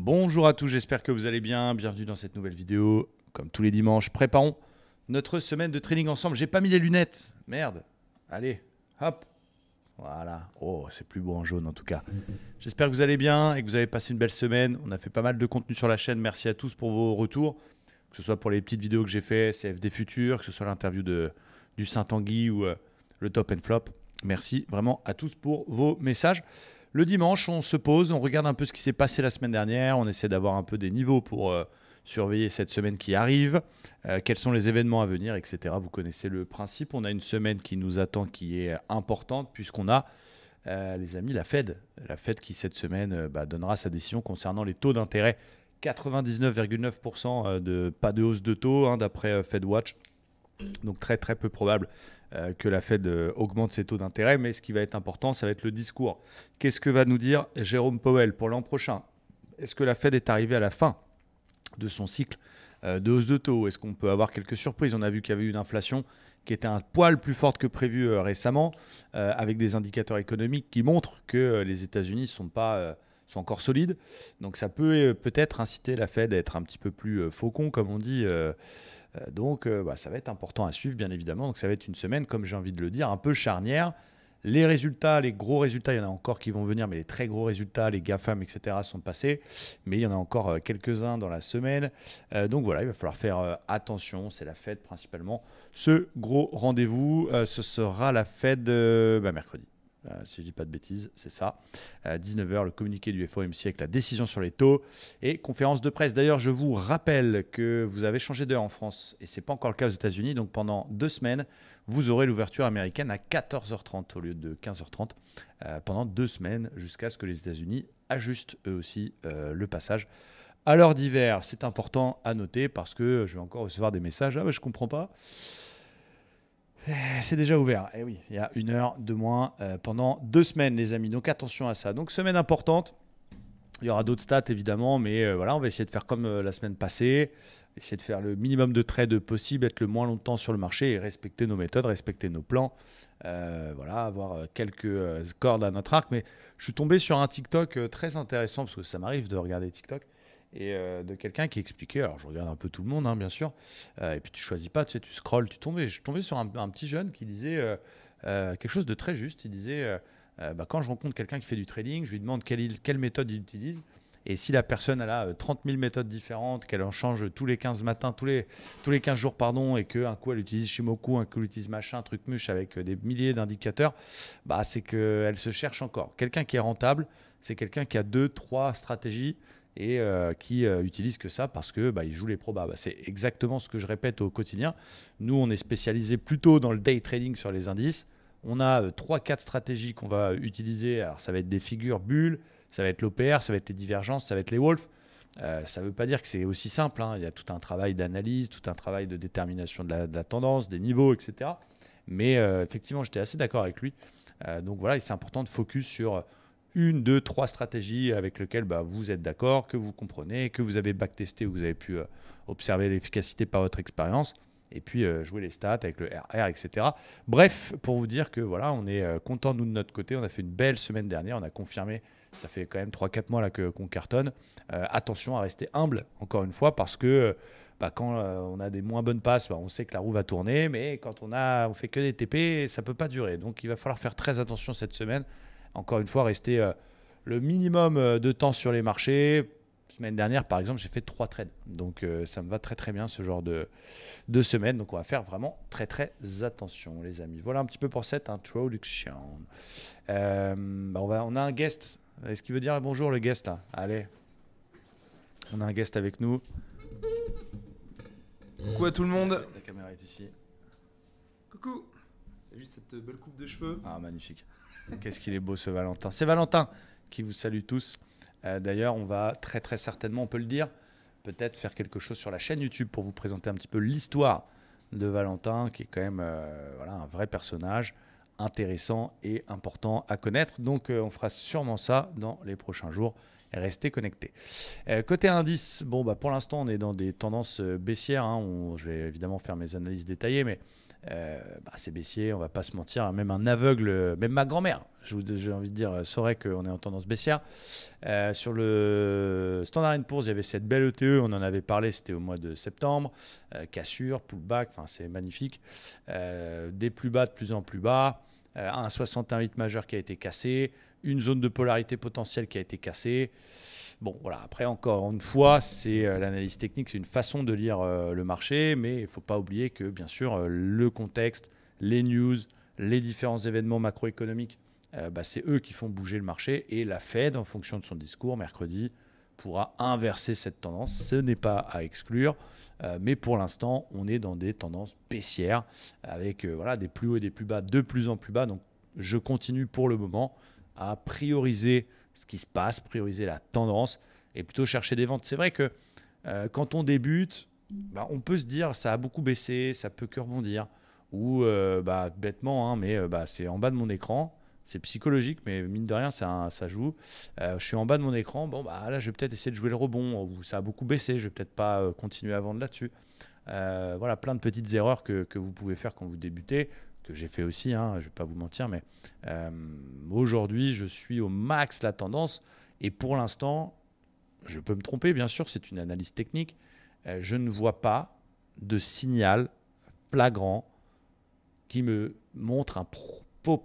Bonjour à tous, j'espère que vous allez bien. Bienvenue dans cette nouvelle vidéo. Comme tous les dimanches, préparons notre semaine de training ensemble. J'ai pas mis les lunettes. Merde. Allez, hop. Voilà. Oh, c'est plus beau en jaune en tout cas. J'espère que vous allez bien et que vous avez passé une belle semaine. On a fait pas mal de contenu sur la chaîne. Merci à tous pour vos retours. Que ce soit pour les petites vidéos que j'ai fait, CFD Futur, que ce soit l'interview du Saint-Tanguy ou le Top and Flop. Merci vraiment à tous pour vos messages. Le dimanche, on se pose, on regarde un peu ce qui s'est passé la semaine dernière, on essaie d'avoir un peu des niveaux pour surveiller cette semaine qui arrive, quels sont les événements à venir, etc. Vous connaissez le principe, on a une semaine qui nous attend qui est importante puisqu'on a, les amis, la Fed. La Fed qui cette semaine donnera sa décision concernant les taux d'intérêt. 99,9% de pas de hausse de taux d'après FedWatch. Donc très très peu probable que la Fed augmente ses taux d'intérêt, mais ce qui va être important, ça va être le discours. Qu'est-ce que va nous dire Jérôme Powell pour l'an prochain? Est-ce que la Fed est arrivée à la fin de son cycle de hausse de taux? Est-ce qu'on peut avoir quelques surprises? On a vu qu'il y avait une inflation qui était un poil plus forte que prévu récemment, avec des indicateurs économiques qui montrent que les États-Unis sont encore solides. Donc ça peut peut-être inciter la Fed à être un petit peu plus faucon, comme on dit. Donc ça va être important à suivre, bien évidemment. Donc ça va être une semaine, comme j'ai envie de le dire, un peu charnière. Les résultats, les gros résultats, il y en a encore qui vont venir, mais les très gros résultats, les GAFAM, etc., sont passés. Mais il y en a encore quelques-uns dans la semaine. Donc voilà, il va falloir faire attention. C'est la Fed principalement. Ce gros rendez-vous, ce sera la Fed mercredi. Si je ne dis pas de bêtises, c'est ça. 19h, le communiqué du FOMC avec la décision sur les taux et conférence de presse. D'ailleurs, je vous rappelle que vous avez changé d'heure en France et ce n'est pas encore le cas aux États-Unis. Donc pendant 2 semaines, vous aurez l'ouverture américaine à 14h30 au lieu de 15h30 pendant 2 semaines jusqu'à ce que les États-Unis ajustent eux aussi le passage à l'heure d'hiver. C'est important à noter parce que je vais encore recevoir des messages. Ah, je ne comprends pas. C'est déjà ouvert. Et oui, il y a 1 heure de moins pendant 2 semaines, les amis. Donc attention à ça. Donc semaine importante. Il y aura d'autres stats évidemment, mais voilà, on va essayer de faire comme la semaine passée, essayer de faire le minimum de trades possible, être le moins longtemps sur le marché et respecter nos méthodes, respecter nos plans. Voilà, avoir quelques cordes à notre arc. Mais je suis tombé sur un TikTok très intéressant parce que ça m'arrive de regarder TikTok. Et de quelqu'un qui expliquait, alors je regarde un peu tout le monde, bien sûr, et puis tu choisis pas, tu sais, tu scrolles, je suis tombé sur un petit jeune qui disait quelque chose de très juste. Il disait, quand je rencontre quelqu'un qui fait du trading, je lui demande quelle méthode il utilise, et si la personne elle a 30 000 méthodes différentes, qu'elle en change tous les 15 matins, tous les 15 jours, pardon, et qu'un coup elle utilise Shimoku, un coup elle utilise machin, truc muche avec des milliers d'indicateurs, c'est qu'elle se cherche encore. Quelqu'un qui est rentable, c'est quelqu'un qui a 2, 3 stratégies et qui utilise que ça parce que il joue les probas. C'est exactement ce que je répète au quotidien. Nous, on est spécialisé plutôt dans le day trading sur les indices. On a 3, 4 stratégies qu'on va utiliser. Alors, ça va être des figures bulles, ça va être l'OPR, ça va être les divergences, ça va être les wolves. Ça ne veut pas dire que c'est aussi simple. Il y a tout un travail d'analyse, tout un travail de détermination de la tendance, des niveaux, etc. Mais effectivement, j'étais assez d'accord avec lui. Donc voilà, c'est important de focus sur 1, 2, 3 stratégies avec lesquelles vous êtes d'accord, que vous comprenez, que vous avez backtesté ou que vous avez pu observer l'efficacité par votre expérience. Et puis jouer les stats avec le RR, etc. Bref, pour vous dire que voilà, on est content nous de notre côté. On a fait une belle semaine dernière. On a confirmé, ça fait quand même 3, 4 mois là qu'on cartonne. Attention à rester humble, encore une fois, parce que quand on a des moins bonnes passes, on sait que la roue va tourner. Mais quand on fait que des TP, ça ne peut pas durer. Donc il va falloir faire très attention cette semaine. Encore une fois, rester le minimum de temps sur les marchés. Semaine dernière, par exemple, j'ai fait 3 trades. Donc, ça me va très, très bien ce genre de semaine. Donc, on va faire vraiment très, très attention, les amis. Voilà un petit peu pour cette introduction. On a un guest. Est-ce qu'il veut dire bonjour, le guest, là? Allez. On a un guest avec nous. Coucou à tout le monde. La caméra est ici. Coucou. T'as vu cette belle coupe de cheveux? Ah, magnifique. Qu'est-ce qu'il est beau, ce Valentin. C'est Valentin qui vous salue tous. D'ailleurs, on va très très certainement, on peut le dire, peut-être faire quelque chose sur la chaîne YouTube pour vous présenter un petit peu l'histoire de Valentin, qui est quand même un vrai personnage intéressant et important à connaître. Donc, on fera sûrement ça dans les prochains jours. Restez connectés. Côté indice, pour l'instant, on est dans des tendances baissières. Je vais évidemment faire mes analyses détaillées, mais c'est baissier, on va pas se mentir. Même un aveugle, même ma grand-mère, j'ai envie de dire, saurait qu'on est en tendance baissière. Sur le Standard & Poor's, il y avait cette belle ETE, on en avait parlé, c'était au mois de septembre. Cassure, pullback, c'est magnifique. Des plus bas de plus en plus bas. Un 61,8 majeur qui a été cassé. Une zone de polarité potentielle qui a été cassée. Bon, voilà. Après, encore une fois, c'est l'analyse technique, c'est une façon de lire le marché, mais il ne faut pas oublier que, bien sûr, le contexte, les news, les différents événements macroéconomiques, c'est eux qui font bouger le marché. Et la Fed, en fonction de son discours, mercredi, pourra inverser cette tendance. Ce n'est pas à exclure, mais pour l'instant, on est dans des tendances baissières avec des plus hauts et des plus bas de plus en plus bas. Donc, je continue pour le moment à prioriser ce qui se passe, prioriser la tendance et plutôt chercher des ventes. C'est vrai que quand on débute, on peut se dire ça a beaucoup baissé, ça peut que rebondir. Ou bêtement, mais c'est en bas de mon écran. C'est psychologique, mais mine de rien, ça joue. Je suis en bas de mon écran. Là, je vais peut-être essayer de jouer le rebond. Ou ça a beaucoup baissé. Je vais peut-être pas continuer à vendre là-dessus. Plein de petites erreurs que vous pouvez faire quand vous débutez, que j'ai fait aussi. Je ne vais pas vous mentir, mais aujourd'hui, je suis au max la tendance. Et pour l'instant, je peux me tromper, bien sûr. C'est une analyse technique. Je ne vois pas de signal flagrant qui me montre un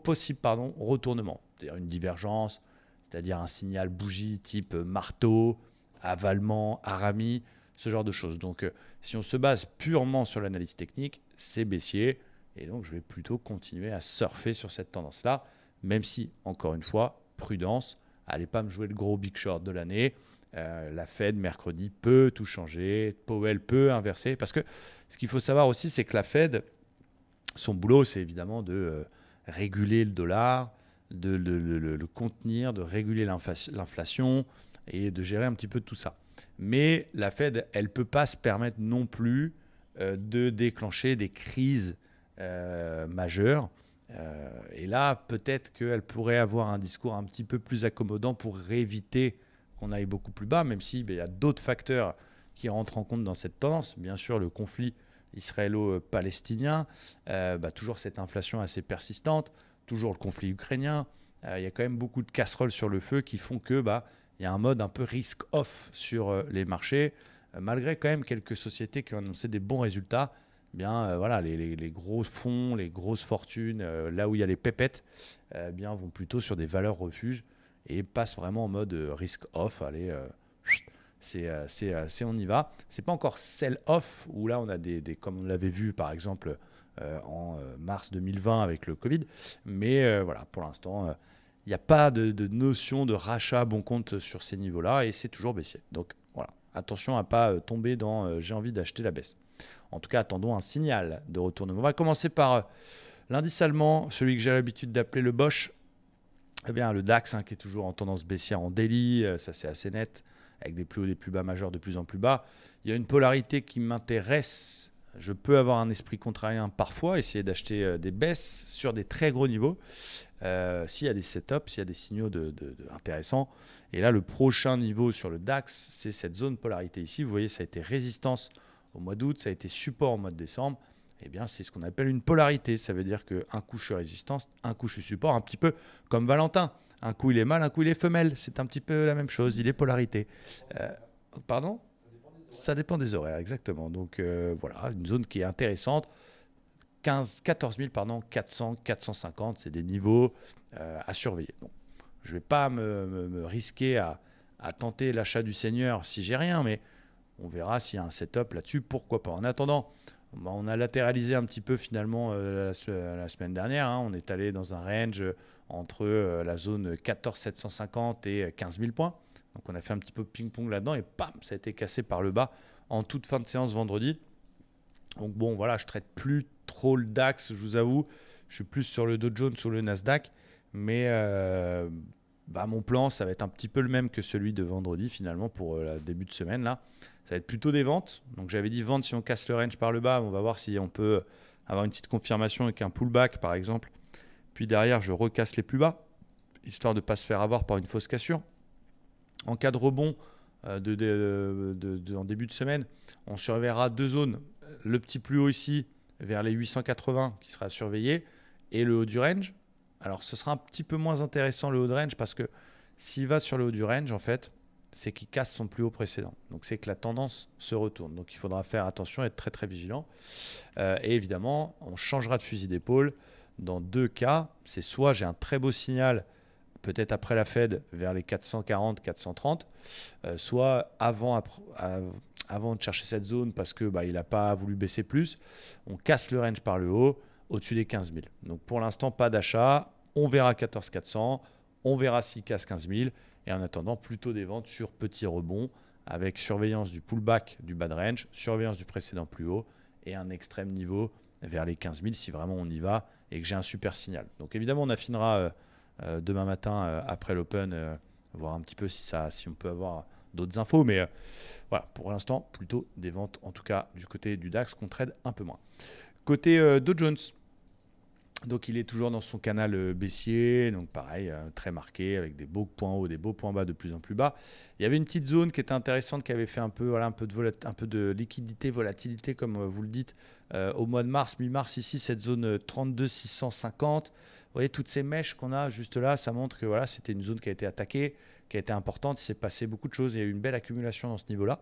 possible retournement, c'est-à-dire une divergence, c'est-à-dire un signal bougie type marteau, avalement, harami, ce genre de choses. Donc, si on se base purement sur l'analyse technique, c'est baissier. Et donc, je vais plutôt continuer à surfer sur cette tendance-là, même si, encore une fois, prudence, allez pas me jouer le gros big short de l'année. La Fed, mercredi, peut tout changer. Powell peut inverser. Parce que ce qu'il faut savoir aussi, c'est que la Fed, son boulot, c'est évidemment de réguler le dollar, de le contenir, de réguler l'inflation et de gérer un petit peu tout ça. Mais la Fed, elle ne peut pas se permettre non plus de déclencher des crises majeures. Et là, peut-être qu'elle pourrait avoir un discours un petit peu plus accommodant pour éviter qu'on aille beaucoup plus bas, même s'il y a d'autres facteurs qui rentrent en compte dans cette tendance. Bien sûr, le conflit israélo-palestinien, toujours cette inflation assez persistante, toujours le conflit ukrainien. Il y a quand même beaucoup de casseroles sur le feu qui font que il y a un mode un peu risk-off sur les marchés, malgré quand même quelques sociétés qui ont annoncé des bons résultats. Les gros fonds, les grosses fortunes, là où il y a les pépettes, vont plutôt sur des valeurs refuges et passent vraiment en mode risk-off. Allez, on y va. C'est pas encore sell-off où là on a comme on l'avait vu par exemple en mars 2020 avec le Covid. Mais pour l'instant, il n'y a pas de notion de rachat bon compte sur ces niveaux-là et c'est toujours baissier. Donc voilà, attention à pas tomber dans j'ai envie d'acheter la baisse. En tout cas, attendons un signal de retournement. On va commencer par l'indice allemand, celui que j'ai l'habitude d'appeler le Bosch. Le DAX qui est toujours en tendance baissière en daily, ça c'est assez net, avec des plus hauts, des plus bas majeurs de plus en plus bas. Il y a une polarité qui m'intéresse. Je peux avoir un esprit contrarien parfois, essayer d'acheter des baisses sur des très gros niveaux. S'il y a des setups, s'il y a des signaux intéressants. Et là, le prochain niveau sur le DAX, c'est cette zone polarité ici. Vous voyez, ça a été résistance au mois d'août, ça a été support au mois de décembre. C'est ce qu'on appelle une polarité. Ça veut dire qu'un coup, je suis résistance, un coup, je suis support, un petit peu comme Valentin. Un coup, il est mâle, un coup, il est femelle. C'est un petit peu la même chose. Il est polarité. Pardon ? Ça dépend des horaires, exactement. Donc, une zone qui est intéressante. 14 400, 450, c'est des niveaux à surveiller. Donc, je ne vais pas me risquer à tenter l'achat du Seigneur si j'ai rien, mais on verra s'il y a un setup là-dessus, pourquoi pas. En attendant, on a latéralisé un petit peu finalement la semaine dernière. On est allé dans un range entre la zone 14 750 et 15 000 points. Donc on a fait un petit peu ping-pong là-dedans et bam, ça a été cassé par le bas en toute fin de séance vendredi. Donc je traite plus trop le DAX, je vous avoue. Je suis plus sur le Dow Jones, sur le Nasdaq. Mais mon plan, ça va être un petit peu le même que celui de vendredi finalement pour le début de semaine là. Ça va être plutôt des ventes. Donc j'avais dit vente si on casse le range par le bas. On va voir si on peut avoir une petite confirmation avec un pullback par exemple. Puis derrière, je recasse les plus bas, histoire de ne pas se faire avoir par une fausse cassure. En cas de rebond en début de semaine, on surveillera deux zones. Le petit plus haut ici, vers les 880 qui sera surveillé, et le haut du range. Alors ce sera un petit peu moins intéressant le haut de range parce que s'il va sur le haut du range, en fait, c'est qu'il casse son plus haut précédent. Donc c'est que la tendance se retourne. Donc il faudra faire attention, être très très vigilant. Et évidemment, on changera de fusil d'épaule. Dans deux cas, c'est soit j'ai un très beau signal, peut-être après la Fed, vers les 440, 430, soit avant de chercher cette zone parce que il n'a pas voulu baisser plus, on casse le range par le haut, au-dessus des 15 000. Donc pour l'instant, pas d'achat. On verra 14 400, on verra s'il casse 15 000. Et en attendant, plutôt des ventes sur petits rebonds avec surveillance du pullback du bas de range, surveillance du précédent plus haut et un extrême niveau vers les 15 000 si vraiment on y va et que j'ai un super signal. Donc évidemment, on affinera demain matin après l'open, voir un petit peu si on peut avoir d'autres infos. Mais voilà, pour l'instant, plutôt des ventes, en tout cas du côté du DAX, qu'on trade un peu moins. Côté Dow Jones, donc il est toujours dans son canal baissier, donc pareil, très marqué, avec des beaux points hauts, des beaux points bas de plus en plus bas. Il y avait une petite zone qui était intéressante, qui avait fait un peu de liquidité, volatilité, comme vous le dites, au mois de mars, mi-mars, ici, cette zone 32 650. Vous voyez, toutes ces mèches qu'on a juste là, ça montre que voilà, c'était une zone qui a été attaquée, qui a été importante, il s'est passé beaucoup de choses, il y a eu une belle accumulation dans ce niveau-là.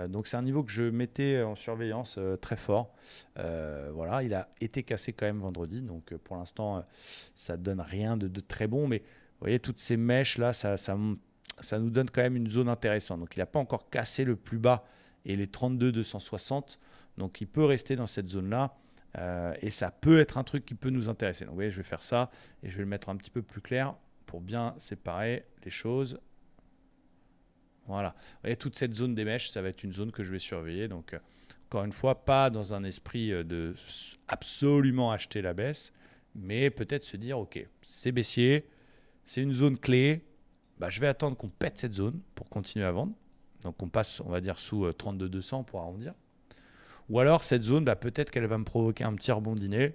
Donc c'est un niveau que je mettais en surveillance très fort. Voilà, il a été cassé quand même vendredi, donc pour l'instant ça donne rien de très bon, mais vous voyez toutes ces mèches là, ça nous donne quand même une zone intéressante. Donc il n'a pas encore cassé le plus bas et les 32 260, donc il peut rester dans cette zone là. Et ça peut être un truc qui peut nous intéresser. Donc vous voyez, je vais faire ça et je vais le mettre un petit peu plus clair pour bien séparer les choses. Voilà. Vous voyez, toute cette zone des mèches, ça va être une zone que je vais surveiller. Donc, encore une fois, pas dans un esprit de absolument acheter la baisse, mais peut-être se dire, OK, c'est baissier, c'est une zone clé, je vais attendre qu'on pète cette zone pour continuer à vendre. Donc, on passe, on va dire, sous 32 200 pour arrondir. Ou alors, cette zone, peut-être qu'elle va me provoquer un petit rebond dîner.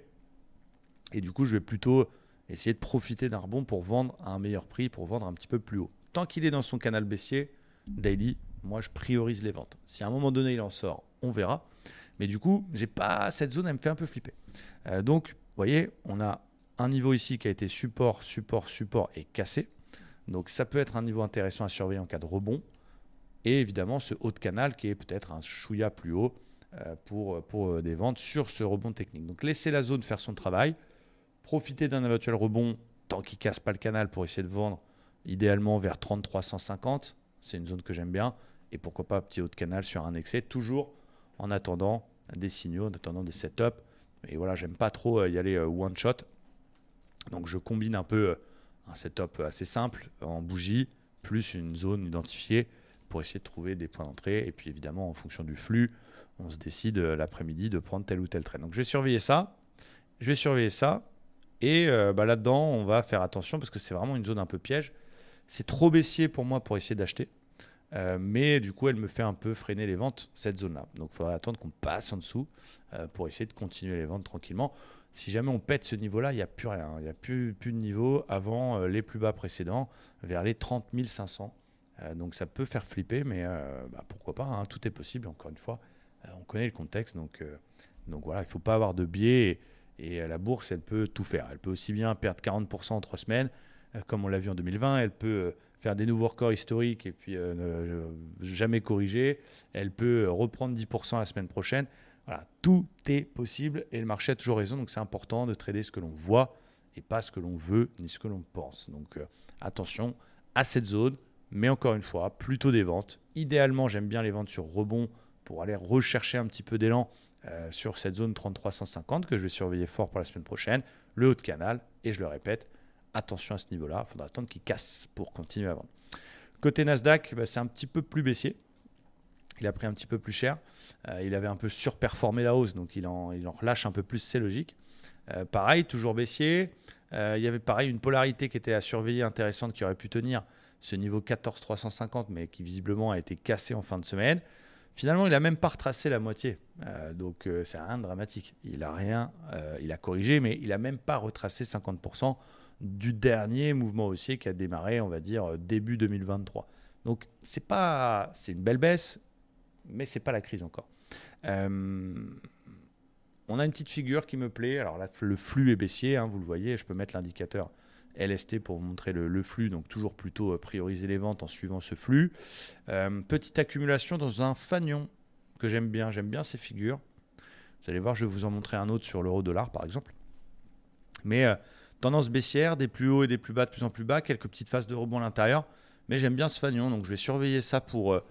Et du coup, je vais plutôt essayer de profiter d'un rebond pour vendre à un meilleur prix, pour vendre un petit peu plus haut. Tant qu'il est dans son canal baissier, daily, moi je priorise les ventes. Si à un moment donné il en sort, on verra. Mais du coup, j'ai pas cette zone, elle me fait un peu flipper. Donc, vous voyez, on a un niveau ici qui a été support et cassé. Donc ça peut être un niveau intéressant à surveiller en cas de rebond. Et évidemment, ce haut de canal qui est peut-être un chouïa plus haut pour des ventes sur ce rebond technique. Donc laissez la zone faire son travail. Profitez d'un éventuel rebond tant qu'il ne casse pas le canal pour essayer de vendre idéalement vers 33 150. C'est une zone que j'aime bien. Et pourquoi pas petit haut de canal sur un excès, toujours en attendant des signaux, en attendant des setups. Et voilà, j'aime pas trop y aller one shot. Donc je combine un peu un setup assez simple en bougie, plus une zone identifiée pour essayer de trouver des points d'entrée. Et puis évidemment, en fonction du flux, on se décide l'après-midi de prendre tel ou tel trade. Donc je vais surveiller ça. Et là-dedans, on va faire attention parce que c'est vraiment une zone un peu piège. C'est trop baissier pour moi pour essayer d'acheter. Mais du coup, elle me fait un peu freiner les ventes, cette zone-là. Donc, il faudra attendre qu'on passe en dessous pour essayer de continuer les ventes tranquillement. Si jamais on pète ce niveau-là, il n'y a plus rien. Il n'y a plus de niveau avant les plus bas précédents, vers les 30 500. Donc, ça peut faire flipper, mais pourquoi pas, hein, tout est possible. Encore une fois, on connaît le contexte. Donc voilà, il ne faut pas avoir de biais. Et la bourse, elle peut tout faire. Elle peut aussi bien perdre 40% en 3 semaines, comme on l'a vu en 2020. Elle peut faire des nouveaux records historiques et puis jamais corriger. Elle peut reprendre 10% la semaine prochaine. Voilà, tout est possible et le marché a toujours raison. Donc c'est important de trader ce que l'on voit et pas ce que l'on veut ni ce que l'on pense. Donc attention à cette zone. Mais encore une fois, plutôt des ventes. Idéalement, j'aime bien les ventes sur rebond pour aller rechercher un petit peu d'élan sur cette zone 33 150 que je vais surveiller fort pour la semaine prochaine. Le haut de canal, et je le répète, attention à ce niveau-là, il faudra attendre qu'il casse pour continuer à vendre. Côté Nasdaq, c'est un petit peu plus baissier. Il a pris un petit peu plus cher. Il avait un peu surperformé la hausse, donc il en relâche un peu plus, c'est logique. Pareil, toujours baissier. Il y avait pareil une polarité qui était à surveiller intéressante qui aurait pu tenir ce niveau 14 350, mais qui visiblement a été cassé en fin de semaine. Finalement, il n'a même pas retracé la moitié. Donc, c'est rien de dramatique. Il a corrigé, mais il n'a même pas retracé 50% du dernier mouvement haussier qui a démarré, on va dire, début 2023. Donc, c'est une belle baisse, mais ce n'est pas la crise encore. On a une petite figure qui me plaît. Alors là, le flux est baissier, hein, vous le voyez. Je peux mettre l'indicateur LST pour vous montrer le flux, donc toujours plutôt prioriser les ventes en suivant ce flux. Petite accumulation dans un fanion que j'aime bien ces figures. Vous allez voir, je vais vous en montrer un autre sur l'euro-dollar par exemple. Mais tendance baissière, des plus hauts et des plus bas, de plus en plus bas, quelques petites phases de rebond à l'intérieur. Mais j'aime bien ce fanion, donc je vais surveiller ça pour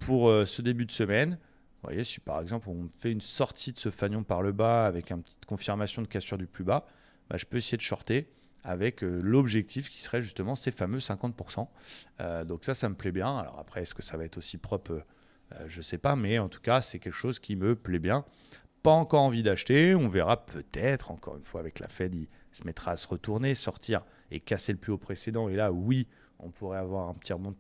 ce début de semaine. Vous voyez, si par exemple on fait une sortie de ce fanion par le bas avec une petite confirmation de cassure du plus bas, je peux essayer de shorter avec l'objectif qui serait justement ces fameux 50%. Donc ça me plaît bien. Alors après, est-ce que ça va être aussi propre je ne sais pas, mais en tout cas, c'est quelque chose qui me plaît bien. Pas encore envie d'acheter, on verra peut-être, encore une fois avec la Fed, il se mettra à se retourner, sortir et casser le plus haut précédent. Et là, oui, on pourrait avoir un petit rebond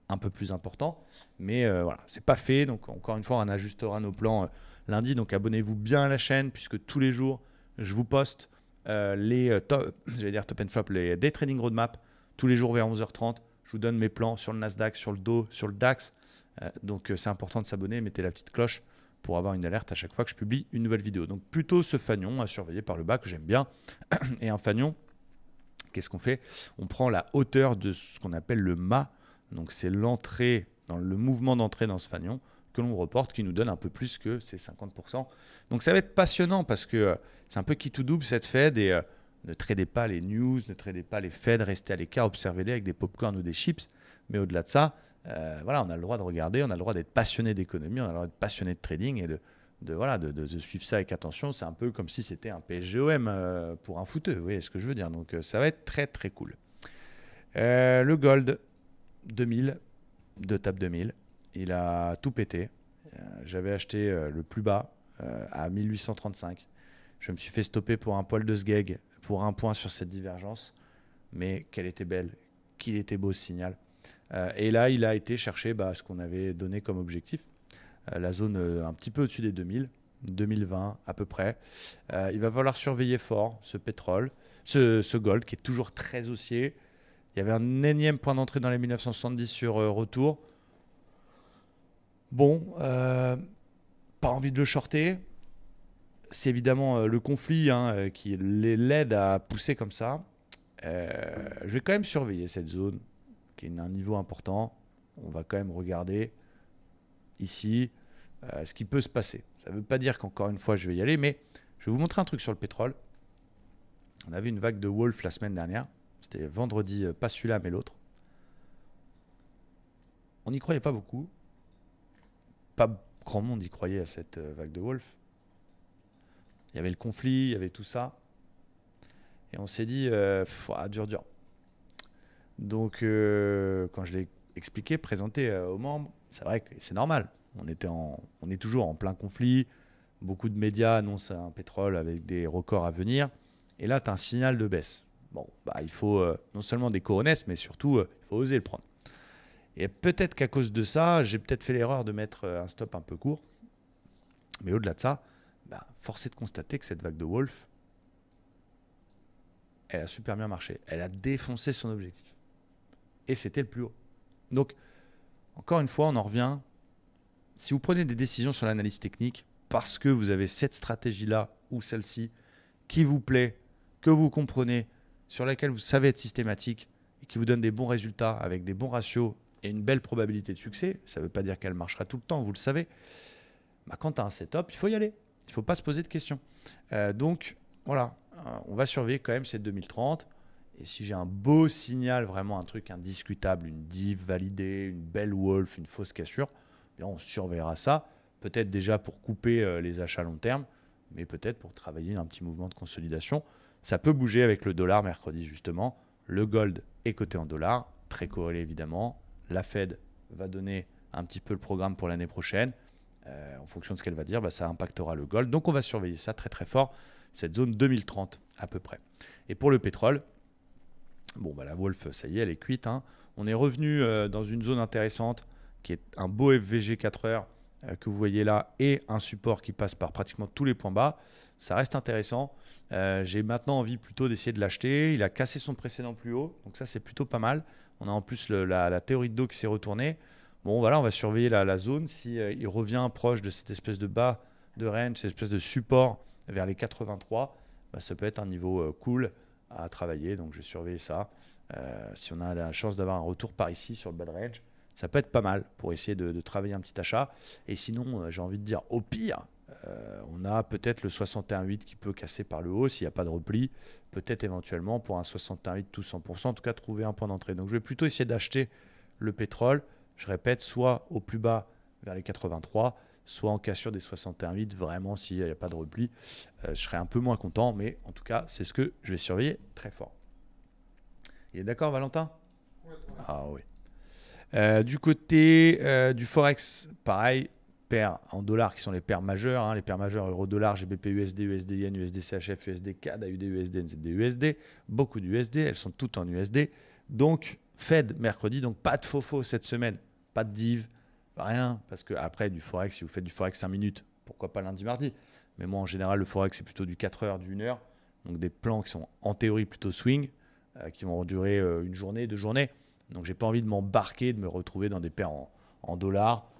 un peu plus important. Mais voilà, c'est pas fait. Donc encore une fois, on ajustera nos plans lundi. Donc abonnez-vous bien à la chaîne puisque tous les jours, je vous poste les top and flop, les day trading roadmap. Tous les jours vers 11h30, je vous donne mes plans sur le Nasdaq, sur le Dow, sur le DAX. Donc c'est important de s'abonner, mettez la petite cloche pour avoir une alerte à chaque fois que je publie une nouvelle vidéo. Donc plutôt ce fanion à surveiller par le bas que j'aime bien. Et un fanion, qu'est-ce qu'on fait? On prend la hauteur de ce qu'on appelle le mât. Donc c'est l'entrée, dans le mouvement d'entrée dans ce fanion que l'on reporte qui nous donne un peu plus que ces 50%. Donc ça va être passionnant parce que c'est un peu qui tout double cette Fed et ne tradez pas les news, ne tradez pas les Fed, restez à l'écart, observez-les avec des popcorn ou des chips. Mais au-delà de ça, voilà, on a le droit de regarder, on a le droit d'être passionné d'économie, on a le droit d'être passionné de trading et de suivre ça avec attention. C'est un peu comme si c'était un PSGOM pour un footeux, vous voyez ce que je veux dire. Donc ça va être très très cool. Le gold 2000, de TAP 2000, il a tout pété. J'avais acheté le plus bas à 1835. Je me suis fait stopper pour un poil de sgeg, pour un point sur cette divergence. Mais qu'elle était belle, qu'il était beau ce signal. Et là, il a été chercher ce qu'on avait donné comme objectif, la zone un petit peu au-dessus des 2000, 2020 à peu près. Il va falloir surveiller fort ce pétrole, ce gold qui est toujours très haussier. Il y avait un énième point d'entrée dans les 1970 sur retour. Bon, pas envie de le shorter. C'est évidemment le conflit qui l'aide à pousser comme ça. Je vais quand même surveiller cette zone qui est un niveau important. On va quand même regarder ici ce qui peut se passer. Ça ne veut pas dire qu'encore une fois je vais y aller, mais je vais vous montrer un truc sur le pétrole. On avait une vague de Wolf la semaine dernière. C'était vendredi, pas celui-là mais l'autre. On n'y croyait pas beaucoup. Pas grand monde y croyait à cette vague de Wolf. Il y avait le conflit, il y avait tout ça. Et on s'est dit, dur. Donc, quand je l'ai expliqué, présenté aux membres, c'est vrai que c'est normal. On est toujours en plein conflit. Beaucoup de médias annoncent un pétrole avec des records à venir. Et là, tu as un signal de baisse. Bon, il faut non seulement des coronesses, mais surtout, il faut oser le prendre. Et peut-être qu'à cause de ça, j'ai peut-être fait l'erreur de mettre un stop un peu court. Mais au-delà de ça, force est de constater que cette vague de Wolf, elle a super bien marché. Elle a défoncé son objectif. Et c'était le plus haut. Donc, encore une fois, on en revient. Si vous prenez des décisions sur l'analyse technique, parce que vous avez cette stratégie-là ou celle-ci qui vous plaît, que vous comprenez, sur laquelle vous savez être systématique et qui vous donne des bons résultats avec des bons ratios et une belle probabilité de succès, ça ne veut pas dire qu'elle marchera tout le temps, vous le savez. Quand tu as un setup, il faut y aller. Il ne faut pas se poser de questions. Donc, voilà, on va surveiller quand même cette 2030. Et si j'ai un beau signal, vraiment un truc indiscutable, une div validée, une belle wolf, une fausse cassure, on surveillera ça. Peut-être déjà pour couper les achats long terme, mais peut-être pour travailler un petit mouvement de consolidation. Ça peut bouger avec le dollar mercredi, justement. Le gold est coté en dollars, très corrélé évidemment. La Fed va donner un petit peu le programme pour l'année prochaine. En fonction de ce qu'elle va dire, ça impactera le gold. Donc on va surveiller ça très très fort, cette zone 2030 à peu près. Et pour le pétrole, la Wolf, ça y est, elle est cuite. On est revenu dans une zone intéressante qui est un beau FVG 4 heures que vous voyez là et un support qui passe par pratiquement tous les points bas. Ça reste intéressant. J'ai maintenant envie plutôt d'essayer de l'acheter. Il a cassé son précédent plus haut, donc ça c'est plutôt pas mal. On a en plus la théorie de dos qui s'est retournée. On va surveiller la zone. Si il revient proche de cette espèce de bas de range, cette espèce de support vers les 83, ça peut être un niveau cool à travailler. Donc, je vais surveiller ça. Si on a la chance d'avoir un retour par ici sur le bas de range, ça peut être pas mal pour essayer de travailler un petit achat. Et sinon, j'ai envie de dire, au pire, on a peut-être le 61,8 qui peut casser par le haut s'il n'y a pas de repli. Peut-être éventuellement pour un 61,8 tout 100%, en tout cas trouver un point d'entrée. Donc je vais plutôt essayer d'acheter le pétrole, je répète, soit au plus bas vers les 83, soit en cassure des 61,8, vraiment s'il n'y a pas de repli. Je serai un peu moins content, mais en tout cas, c'est ce que je vais surveiller très fort. Il est d'accord, Valentin? Ouais. Ah oui. Du côté du Forex, pareil, paires en dollars qui sont les paires majeures, hein, les paires majeures euro-dollar, GBP, USD, USD Yen, USD CHF, USD CAD, AUD, USD, NZD, USD, beaucoup d'USD, elles sont toutes en USD. Donc, Fed mercredi, donc pas de faux cette semaine, pas de div, rien, parce que après du Forex, si vous faites du Forex 5 minutes, pourquoi pas lundi, mardi. Mais moi, en général, le Forex, c'est plutôt du 4 heures, du 1 heure, donc des plans qui sont en théorie plutôt swing, qui vont durer une journée, 2 journées. Donc, j'ai pas envie de m'embarquer, de me retrouver dans des paires en dollars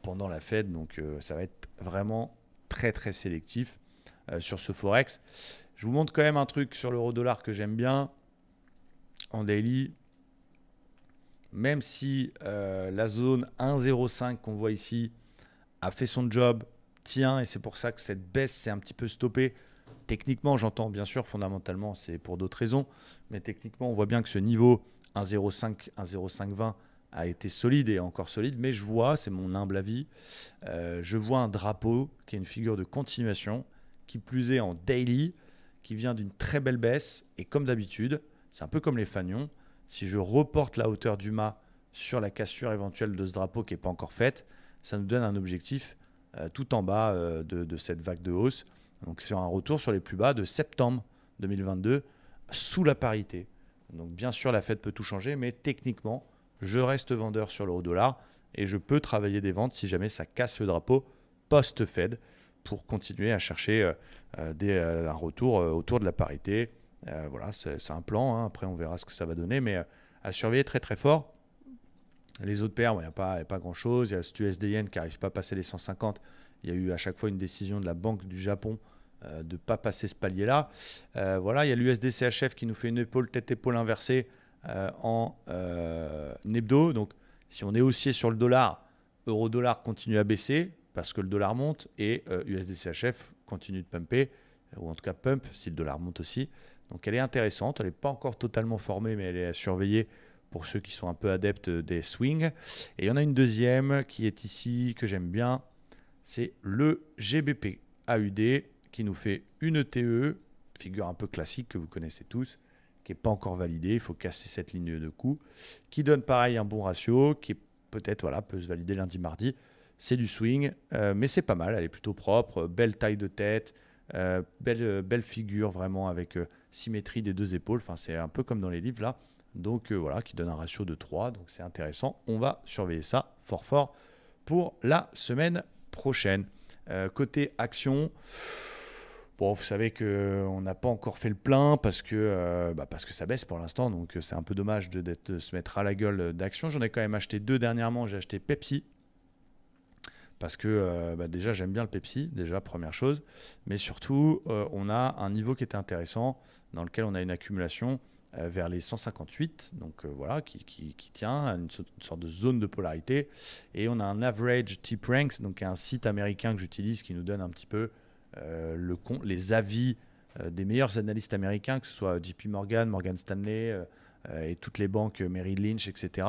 pendant la Fed. Donc, ça va être vraiment très, très sélectif sur ce Forex. Je vous montre quand même un truc sur l'euro-dollar que j'aime bien en daily. Même si la zone 1,05 qu'on voit ici a fait son job, tient, et c'est pour ça que cette baisse s'est un petit peu stoppée. Techniquement, j'entends bien sûr, fondamentalement, c'est pour d'autres raisons, mais techniquement, on voit bien que ce niveau 1,05, 1,0520 a été solide et encore solide, mais je vois, c'est mon humble avis, je vois un drapeau qui est une figure de continuation, qui plus est en daily, qui vient d'une très belle baisse, et comme d'habitude, c'est un peu comme les fanions, si je reporte la hauteur du mât sur la cassure éventuelle de ce drapeau qui n'est pas encore faite, ça nous donne un objectif tout en bas de cette vague de hausse. Donc sur un retour sur les plus bas de septembre 2022 sous la parité. Donc bien sûr la Fed peut tout changer, mais techniquement je reste vendeur sur l'euro-dollar et je peux travailler des ventes si jamais ça casse le drapeau post-Fed pour continuer à chercher un retour autour de la parité. Voilà, c'est un plan, hein. Après on verra ce que ça va donner, mais à surveiller très très fort. Les autres paires, il n'y a pas grand-chose. Il y a ce USD Yen qui n'arrive pas à passer les 150. Il y a eu à chaque fois une décision de la Banque du Japon de ne pas passer ce palier-là. Voilà, il y a l'USD CHF qui nous fait une épaule, tête-épaule inversée en hebdo. Donc, si on est haussier sur le dollar, euro-dollar continue à baisser parce que le dollar monte et USD CHF continue de pumper, ou en tout cas pump si le dollar monte aussi. Donc, elle est intéressante. Elle n'est pas encore totalement formée, mais elle est à surveiller pour ceux qui sont un peu adeptes des swings. Et il y en a une deuxième qui est ici, que j'aime bien. C'est le GBP AUD qui nous fait une TE, figure un peu classique que vous connaissez tous, qui n'est pas encore validée. Il faut casser cette ligne de coup, qui donne pareil un bon ratio, qui est peut-être peut se valider lundi, mardi. C'est du swing, mais c'est pas mal. Elle est plutôt propre, belle taille de tête, belle figure vraiment avec symétrie des deux épaules. Enfin, c'est un peu comme dans les livres là. Donc voilà, qui donne un ratio de 3. Donc c'est intéressant. On va surveiller ça fort pour la semaine prochaine. Côté action, bon, vous savez qu'on n'a pas encore fait le plein parce que ça baisse pour l'instant. Donc c'est un peu dommage de se mettre à la gueule d'action. J'en ai quand même acheté 2 dernièrement. J'ai acheté Pepsi. Parce que déjà, j'aime bien le Pepsi, déjà, première chose. Mais surtout, on a un niveau qui était intéressant, dans lequel on a une accumulation vers les 158, donc voilà, qui tient à une sorte de zone de polarité. Et on a un average TPRanks, donc un site américain que j'utilise qui nous donne un petit peu les avis des meilleurs analystes américains, que ce soit JP Morgan, Morgan Stanley et toutes les banques Merrill Lynch, etc.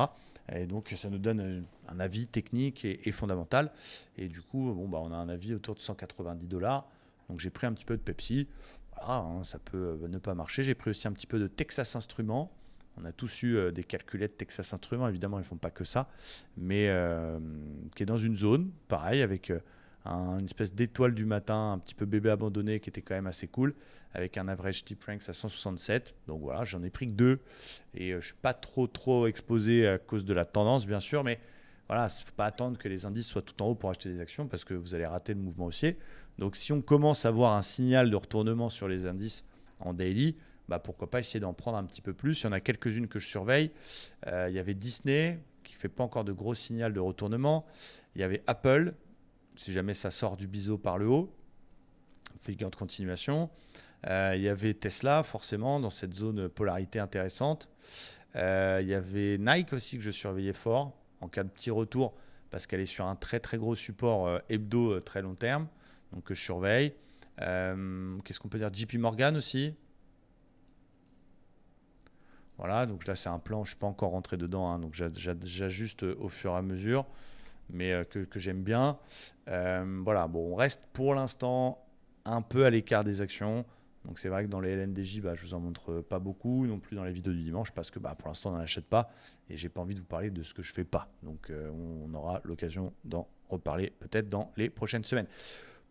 Et donc, ça nous donne un avis technique et fondamental. Et du coup, on a un avis autour de 190 $. Donc, j'ai pris un petit peu de Pepsi. Voilà, hein, ça peut ne pas marcher. J'ai pris aussi un petit peu de Texas Instruments. On a tous eu des calculettes Texas Instruments. Évidemment, ils ne font pas que ça. Mais qui est dans une zone, pareil, avec une espèce d'étoile du matin, un petit peu bébé abandonné, qui était quand même assez cool, avec un average TPRanks à 167. Donc voilà, j'en ai pris que 2. Et je ne suis pas trop exposé à cause de la tendance, bien sûr. Mais voilà, il ne faut pas attendre que les indices soient tout en haut pour acheter des actions parce que vous allez rater le mouvement haussier. Donc si on commence à voir un signal de retournement sur les indices en daily, pourquoi pas essayer d'en prendre un petit peu plus. Il y en a quelques-unes que je surveille. Il y avait Disney qui ne fait pas encore de gros signal de retournement. Il y avait Apple, si jamais ça sort du biseau par le haut, figure de continuation. Il y avait Tesla, forcément, dans cette zone polarité intéressante. Il y avait Nike aussi que je surveillais fort en cas de petit retour parce qu'elle est sur un très très gros support hebdo très long terme. Donc que je surveille. Qu'est-ce qu'on peut dire? JP Morgan aussi. Voilà, donc là c'est un plan, je ne suis pas encore rentré dedans, hein, donc j'ajuste au fur et à mesure, mais que j'aime bien. Voilà, bon, on reste pour l'instant un peu à l'écart des actions. Donc c'est vrai que dans les LNDJ, je ne vous en montre pas beaucoup, non plus dans les vidéos du dimanche, parce que pour l'instant on n'en achète pas et j'ai pas envie de vous parler de ce que je ne fais pas. Donc on aura l'occasion d'en reparler peut-être dans les prochaines semaines.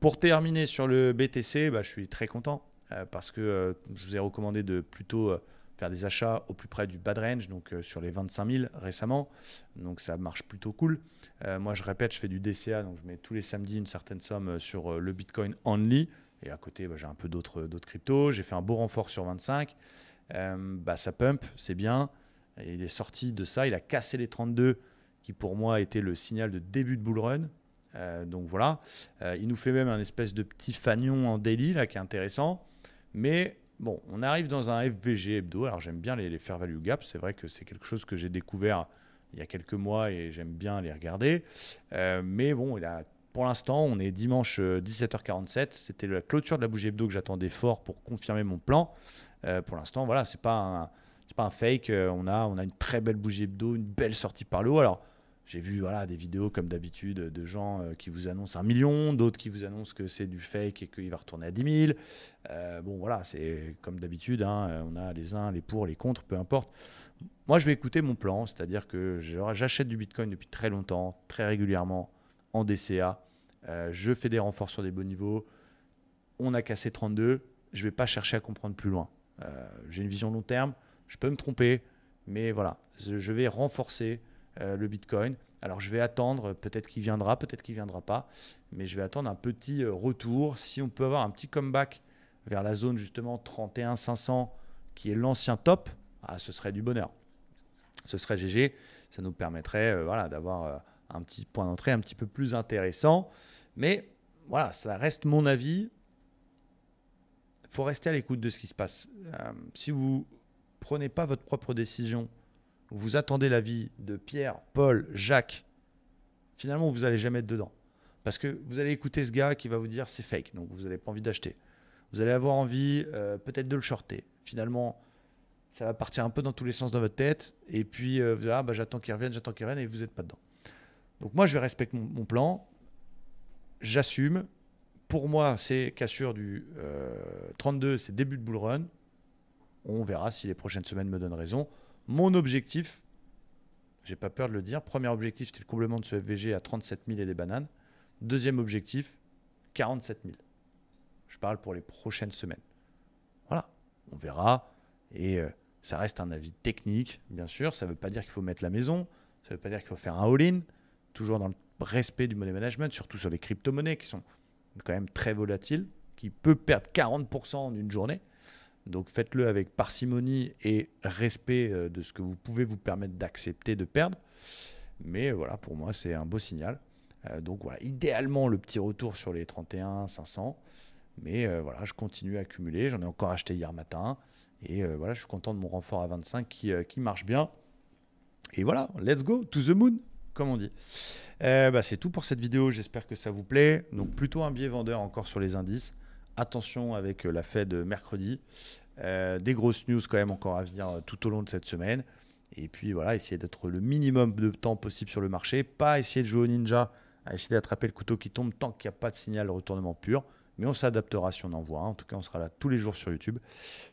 Pour terminer sur le BTC, je suis très content parce que je vous ai recommandé de plutôt faire des achats au plus près du bad range, donc sur les 25 000 récemment. Donc ça marche plutôt cool. Moi, je répète, je fais du DCA, donc je mets tous les samedis une certaine somme sur le Bitcoin only. Et à côté, j'ai un peu d'autres cryptos. J'ai fait un beau renfort sur 25. Ça pump, c'est bien. Et il est sorti de ça. Il a cassé les 32, qui pour moi était le signal de début de bull run. Donc voilà. Il nous fait même un espèce de petit fanion en daily, là, qui est intéressant. Mais bon, on arrive dans un FVG hebdo. Alors j'aime bien les fair value gap. C'est vrai que c'est quelque chose que j'ai découvert il y a quelques mois et j'aime bien les regarder. Mais bon, pour l'instant, on est dimanche 17h47. C'était la clôture de la bougie hebdo que j'attendais fort pour confirmer mon plan. Pour l'instant, voilà, c'est pas un fake. On a une très belle bougie hebdo, une belle sortie par le haut. Alors, j'ai vu des vidéos comme d'habitude de gens qui vous annoncent 1 million, d'autres qui vous annoncent que c'est du fake et qu'il va retourner à 10 000. Bon, voilà, c'est comme d'habitude. On a les uns, les pour, les contre, peu importe. Moi, je vais écouter mon plan, c'est-à-dire que j'achète du Bitcoin depuis très longtemps, très régulièrement, en DCA. Je fais des renforts sur des beaux niveaux. On a cassé 32. Je ne vais pas chercher à comprendre plus loin. J'ai une vision long terme. Je peux me tromper, mais voilà, je vais renforcer le Bitcoin. Alors, je vais attendre. Peut-être qu'il viendra, peut-être qu'il ne viendra pas. Mais je vais attendre un petit retour. Si on peut avoir un petit comeback vers la zone justement 31 500, qui est l'ancien top, ce serait du bonheur. Ce serait GG. Ça nous permettrait d'avoir un petit point d'entrée un petit peu plus intéressant. Mais voilà, ça reste mon avis. Il faut rester à l'écoute de ce qui se passe. Si vous ne prenez pas votre propre décision, vous attendez l'avis de Pierre, Paul, Jacques, finalement, vous n'allez jamais être dedans. Parce que vous allez écouter ce gars qui va vous dire c'est fake, donc vous n'avez pas envie d'acheter. Vous allez avoir envie peut-être de le shorter. Finalement, ça va partir un peu dans tous les sens dans votre tête. Et puis, j'attends qu'il revienne, et vous n'êtes pas dedans. Donc moi, je vais respecter mon plan. J'assume. Pour moi, c'est cassure du 32, c'est début de bull run. On verra si les prochaines semaines me donnent raison. Mon objectif, j'ai pas peur de le dire, premier objectif, c'était le comblement de ce FVG à 37 000 et des bananes. Deuxième objectif, 47 000. Je parle pour les prochaines semaines. Voilà, on verra. Et ça reste un avis technique, bien sûr. Ça ne veut pas dire qu'il faut mettre la maison. Ça ne veut pas dire qu'il faut faire un all-in. Toujours dans le respect du money management, surtout sur les crypto-monnaies qui sont quand même très volatiles, qui peuvent perdre 40% en une journée. Donc faites-le avec parcimonie et respect de ce que vous pouvez vous permettre d'accepter de perdre. Mais voilà, pour moi, c'est un beau signal. Donc voilà, idéalement, le petit retour sur les 31 500. Mais voilà, je continue à accumuler. J'en ai encore acheté hier matin. Et voilà, je suis content de mon renfort à 25 qui marche bien. Et voilà, let's go, to the moon, comme on dit. C'est tout pour cette vidéo. J'espère que ça vous plaît. Donc plutôt un biais vendeur encore sur les indices. Attention avec la Fed mercredi. Des grosses news quand même encore à venir tout au long de cette semaine. Et puis voilà, essayer d'être le minimum de temps possible sur le marché. Pas essayer de jouer au ninja, à essayer d'attraper le couteau qui tombe tant qu'il n'y a pas de signal de retournement pur. Mais on s'adaptera si on en voit. En tout cas, on sera là tous les jours sur YouTube.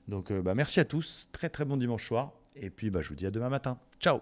Donc merci à tous. Très très bon dimanche soir. Et puis je vous dis à demain matin. Ciao.